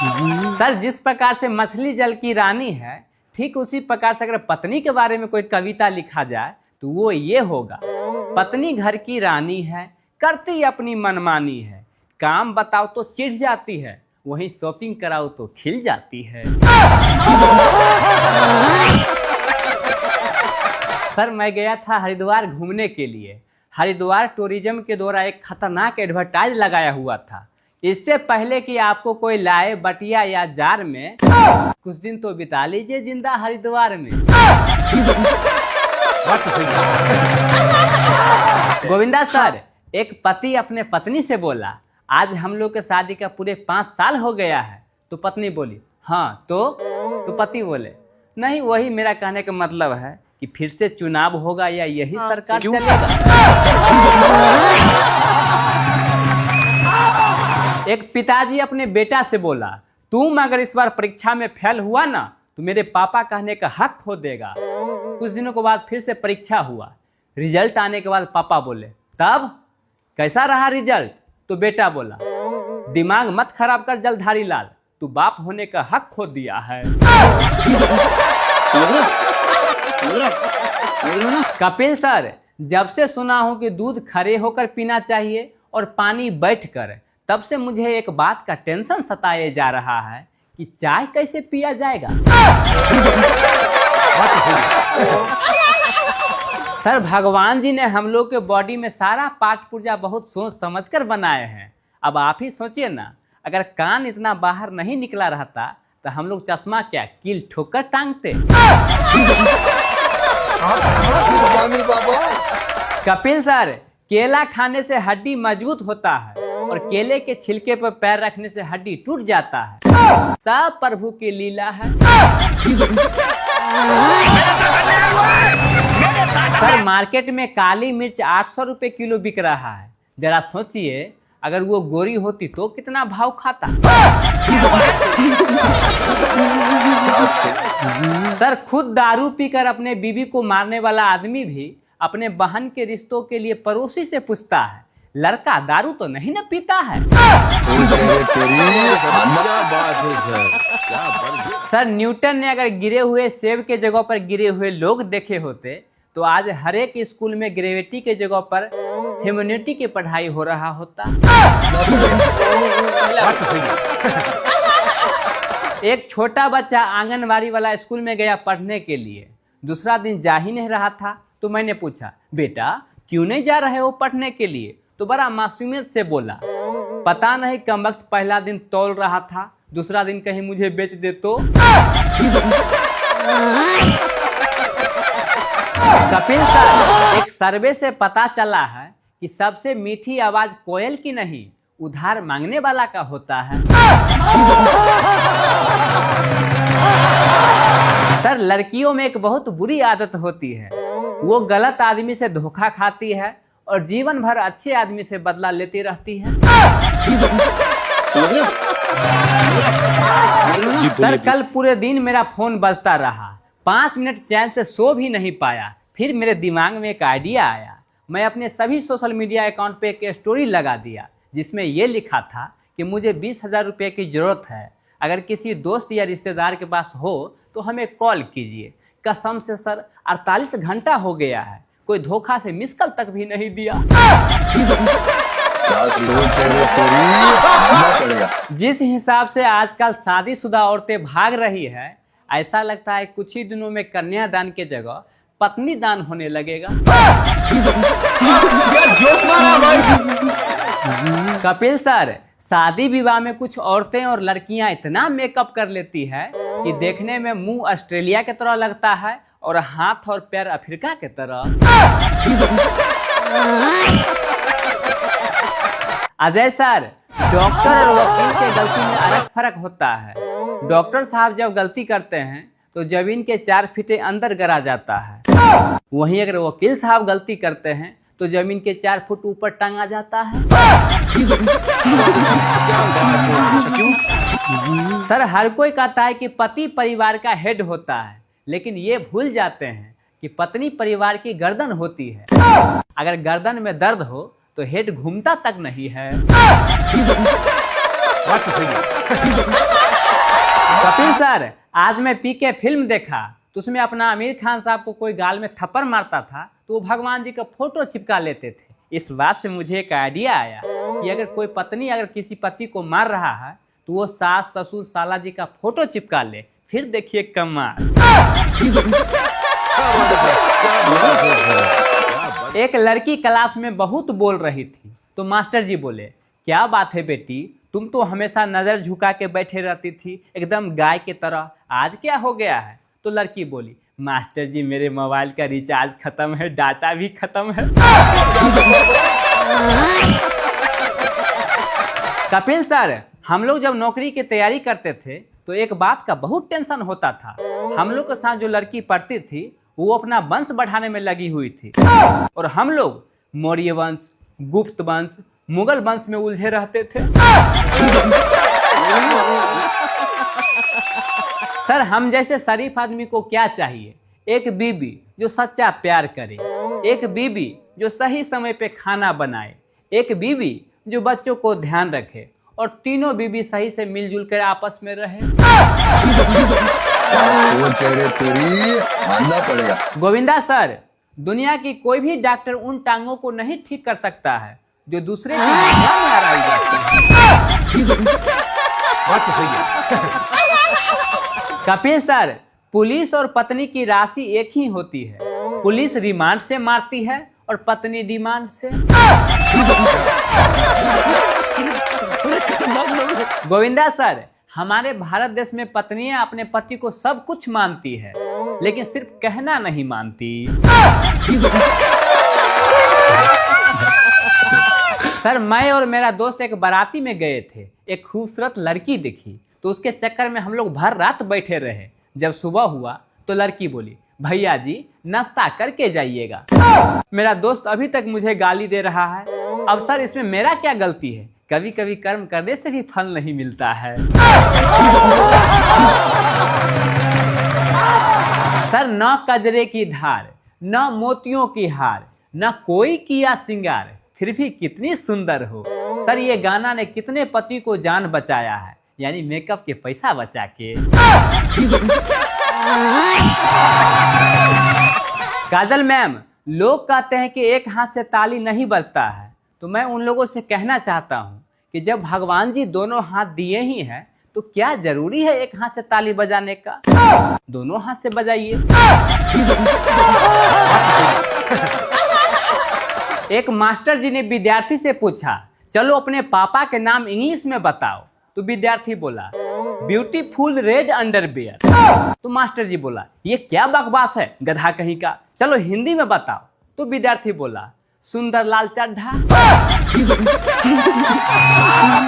Sir, जिस प्रकार से मछली जल की रानी है, ठीक उसी प्रकार से अगर पत्नी के बारे में कोई कविता लिखा जाए तो वो ये होगा। पत्नी घर की रानी है, करती अपनी मनमानी है, काम बताओ तो चिढ़ जाती है, वहीं शॉपिंग कराओ तो खिल जाती है। सर, मैं गया था हरिद्वार घूमने के लिए। हरिद्वार टूरिज्म के द्वारा एक खतरनाक एडवर्टाइज लगाया हुआ था। इससे पहले कि आपको कोई लाए बटिया या जार में, कुछ दिन तो बिता लीजिए जिंदा हरिद्वार में। गोविंदा सर, एक पति अपने पत्नी से बोला, आज हम लोग के शादी का पूरे 5 साल हो गया है। तो पत्नी बोली, हाँ तो पति बोले, नहीं, वही मेरा कहने का मतलब है कि फिर से चुनाव होगा या यही सरकार चलेगा। एक पिताजी अपने बेटा से बोला, तुम अगर इस बार परीक्षा में फेल हुआ ना तो मेरे पापा कहने का हक खो देगा। कुछ दिनों के बाद फिर से परीक्षा हुआ। रिजल्ट आने के बाद पापा बोले, तब कैसा रहा रिजल्ट? तो बेटा बोला, दिमाग मत खराब कर जलधारी लाल, तू बाप होने का हक खो दिया है। कपिल सर, जब से सुना हूं कि दूध खड़े होकर पीना चाहिए और पानी बैठकर, तब से मुझे एक बात का टेंशन सताए जा रहा है कि चाय कैसे पिया जाएगा। सर, भगवान जी ने हम लोग के बॉडी में सारा पार्ट पुर्जा बहुत सोच समझकर बनाए हैं। अब आप ही सोचिए ना, अगर कान इतना बाहर नहीं निकला रहता तो हम लोग चश्मा क्या कील ठोकर टांगते। कपिल सर, केला खाने से हड्डी मजबूत होता है और केले के छिलके पर पैर रखने से हड्डी टूट जाता है। सब प्रभु की लीला है। सर, मार्केट में काली मिर्च 800 रुपए किलो बिक रहा है। जरा सोचिए, अगर वो गोरी होती तो कितना भाव खाता। सर, खुद दारू पीकर अपने बीवी को मारने वाला आदमी भी अपने बहन के रिश्तों के लिए पड़ोसी से पूछता है, लड़का दारू तो नहीं न पीता है। सर, न्यूटन ने अगर गिरे हुए सेब के जगह पर गिरे हुए लोग देखे होते तो आज हर एक स्कूल में ग्रेविटी के जगह पर ह्यूमैनिटी की पढ़ाई हो रहा होता। एक छोटा बच्चा आंगनबाड़ी वाला स्कूल में गया पढ़ने के लिए। दूसरा दिन जा ही नहीं रहा था तो मैंने पूछा, बेटा क्यों नहीं जा रहे हो पढ़ने के लिए? तो बड़ा मासूमियत से बोला, पता नहीं कमबख्त पहला दिन तौल रहा था, दूसरा दिन कहीं मुझे बेच दे तो। कपिल सर, एक सर्वे से पता चला है कि सबसे मीठी आवाज कोयल की नहीं, उधार मांगने वाला का होता है। सर, लड़कियों में एक बहुत बुरी आदत होती है, वो गलत आदमी से धोखा खाती है और जीवन भर अच्छे आदमी से बदला लेती रहती है। सर, कल पूरे दिन मेरा फोन बजता रहा, 5 मिनट चैन से सो भी नहीं पाया। फिर मेरे दिमाग में एक आइडिया आया। मैं अपने सभी सोशल मीडिया अकाउंट पे एक स्टोरी लगा दिया जिसमें ये लिखा था कि मुझे 20,000 रुपये की जरूरत है, अगर किसी दोस्त या रिश्तेदार के पास हो तो हमें कॉल कीजिए। कसम से सर, 48 घंटा हो गया है, कोई धोखा से मिस कॉल तक भी नहीं दिया। जिस हिसाब से आजकल शादीशुदा औरतें भाग रही है, ऐसा लगता है कुछ ही दिनों में कन्यादान के जगह पत्नी दान होने लगेगा। कपिल सर, शादी विवाह में कुछ औरतें और लड़कियां इतना मेकअप कर लेती है कि देखने में मुंह ऑस्ट्रेलिया की तरह लगता है और हाथ और पैर अफ्रीका की तरह। अजय सर, डॉक्टर और वकील के गलती में अलग फर्क होता है। डॉक्टर साहब जब गलती करते हैं तो जमीन के 4 फीटे अंदर गिरा जाता है, वहीं अगर वकील साहब गलती करते हैं तो जमीन के 4 फुट ऊपर टांगा जाता है। सर, हर कोई कहता है कि पति परिवार का हेड होता है, लेकिन ये भूल जाते हैं कि पत्नी परिवार की गर्दन होती है। अगर गर्दन में दर्द हो तो हेड घूमता तक नहीं है। कपिल सर, आज मैं पीके फिल्म देखा तो उसमें अपना आमिर खान साहब को कोई गाल में थप्पड़ मारता था तो वो भगवान जी का फोटो चिपका लेते थे। इस बात से मुझे एक आइडिया आया कि अगर कोई पत्नी अगर किसी पति को मार रहा है तो वो सास ससुर साला जी का फोटो चिपका ले, फिर देखिए कमाल। एक लड़की क्लास में बहुत बोल रही थी तो मास्टर जी बोले, क्या बात है बेटी, तुम तो हमेशा नजर झुका के बैठे रहती थी एकदम गाय की तरह, आज क्या हो गया है? तो लड़की बोली, मास्टर जी मेरे मोबाइल का रिचार्ज खत्म है, डाटा भी खत्म है। कपिल सर, हम लोग जब नौकरी की तैयारी करते थे तो एक बात का बहुत टेंशन होता था। हम लोग के साथ जो लड़की पढ़ती थी वो अपना वंश बढ़ाने में लगी हुई थी और हम लोग मौर्य वंश, गुप्त वंश, मुगल वंश में उलझे रहते थे। सर, हम जैसे शरीफ आदमी को क्या चाहिए? एक बीवी जो सच्चा प्यार करे, एक बीवी जो सही समय पे खाना बनाए, एक बीवी जो बच्चों को ध्यान रखे और तीनों बीवी सही से मिलजुल कर आपस में रहे। सोच है रे तेरी, मानना पड़ेगा। गोविंदा सर, दुनिया की कोई भी डॉक्टर उन टांगों को नहीं ठीक कर सकता है जो दूसरे की दुनिया में आराई जाती है। बात तो सही है। कपिल सर, पुलिस और पत्नी की राशि एक ही होती है। पुलिस रिमांड से मारती है और पत्नी डिमांड से। गोविंदा सर, हमारे भारत देश में पत्नियां अपने पति को सब कुछ मानती है लेकिन सिर्फ कहना नहीं मानती। सर, मैं और मेरा दोस्त एक बाराती में गए थे, एक खूबसूरत लड़की दिखी तो उसके चक्कर में हम लोग भर रात बैठे रहे। जब सुबह हुआ तो लड़की बोली, भैया जी नाश्ता करके जाइएगा। मेरा दोस्त अभी तक मुझे गाली दे रहा है। अब सर, इसमें मेरा क्या गलती है? कभी कभी कर्म करने से भी फल नहीं मिलता है। सर, न कजरे की धार, न मोतियों की हार, न कोई किया सिंगार, फिर भी कितनी सुंदर हो। सर, ये गाना ने कितने पति को जान बचाया है, यानी मेकअप के पैसा बचा के। काजल मैम, लोग कहते हैं कि एक हाथ से ताली नहीं बजता है, तो मैं उन लोगों से कहना चाहता हूँ कि जब भगवान जी दोनों हाथ दिए ही हैं तो क्या जरूरी है एक हाथ से ताली बजाने का? दोनों हाथ से बजाइए। एक मास्टर जी ने विद्यार्थी से पूछा, चलो अपने पापा के नाम इंग्लिश में बताओ। तो विद्यार्थी बोला, ब्यूटीफुल रेड अंडरवियर। तो मास्टर जी बोला, ये क्या बकवास है गधा कहीं का, चलो हिंदी में बताओ। तो विद्यार्थी बोला, सुंदर लाल चड्ढा।